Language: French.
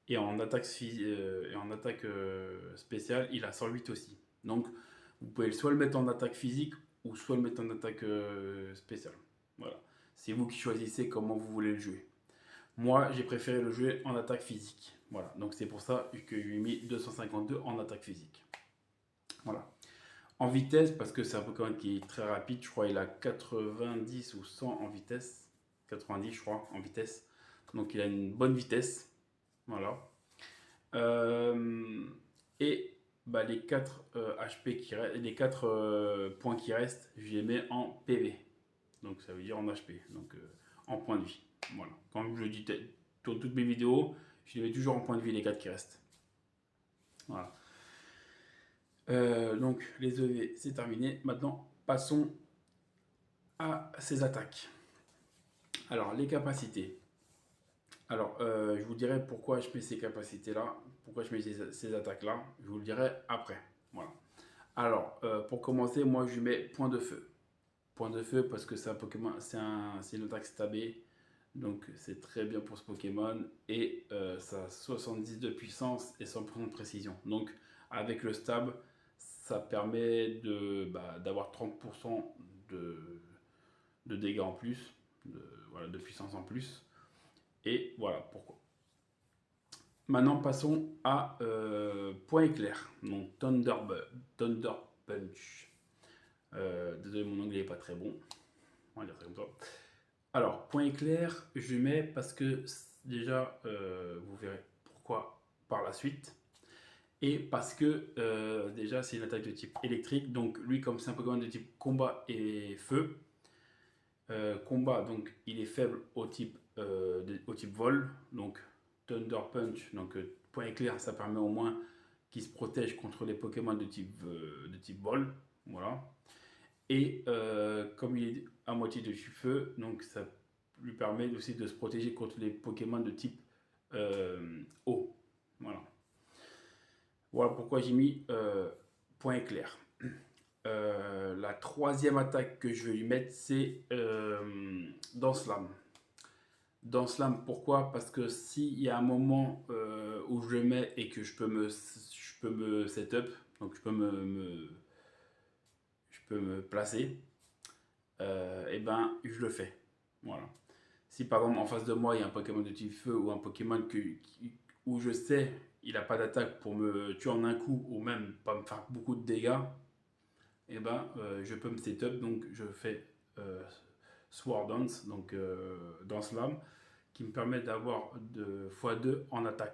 Et en attaque, spéciale, il a 108 aussi. Donc, vous pouvez soit le mettre en attaque physique ou soit le mettre en attaque spéciale. Voilà. C'est vous qui choisissez comment vous voulez le jouer. Moi, j'ai préféré le jouer en attaque physique. Voilà. Donc, c'est pour ça que je lui ai mis 252 en attaque physique. Voilà. En vitesse, parce que c'est un Pokémon qui est très rapide, je crois qu'il a 90 ou 100 en vitesse. 90, je crois, en vitesse. Donc, il a une bonne vitesse. Voilà. Euh, et bah, les 4 HP les 4 points qui restent, je les mets en PV. Donc ça veut dire en HP, donc en point de vie. Voilà. Comme je le dis dans toutes mes vidéos, je les mets toujours en point de vie les 4 qui restent. Voilà. Donc les EV, c'est terminé. Maintenant, passons à ses attaques. Alors, les capacités. Alors, je vous dirai pourquoi je mets ces capacités-là, pourquoi je mets ces attaques-là. Je vous le dirai après. Voilà. Alors, pour commencer, moi, je lui mets point de feu. Point de feu parce que c'est un Pokémon, c'est une attaque stabée. Donc, c'est très bien pour ce Pokémon. Et ça a 70 de puissance et 100% de précision. Donc, avec le stab, ça permet d'avoir 30% de, de dégâts en plus, voilà, de puissance en plus. Et voilà pourquoi. Maintenant, passons à point éclair, donc Thunder Punch. Désolé, mon anglais n'est pas très bon. On va dire ça comme ça. Alors, point éclair, je mets parce que déjà, vous verrez pourquoi par la suite. Et parce que déjà, c'est une attaque de type électrique. Donc, lui, comme c'est un Pokémon de type combat et feu, combat, donc il est faible au type vol. Donc, Thunder Punch, donc point éclair, ça permet au moins qu'il se protège contre les Pokémon de type vol. Voilà. Et comme il est à moitié de type feu, donc ça lui permet aussi de se protéger contre les Pokémon de type eau. Voilà. Voilà pourquoi j'ai mis point éclair. La troisième attaque que je vais lui mettre, c'est Danse Lame. Danse Lame, pourquoi? Parce que s'il y a un moment où je le mets et que je peux me setup, donc je peux me placer, et ben je le fais. Voilà. Si par exemple en face de moi il y a un Pokémon de type feu ou un Pokémon où je sais il n'a pas d'attaque pour me tuer en un coup ou même pas me faire beaucoup de dégâts, et ben je peux me setup, donc je fais Sword Dance, donc Danse Lame, qui me permet d'avoir 2 x 2 en attaque.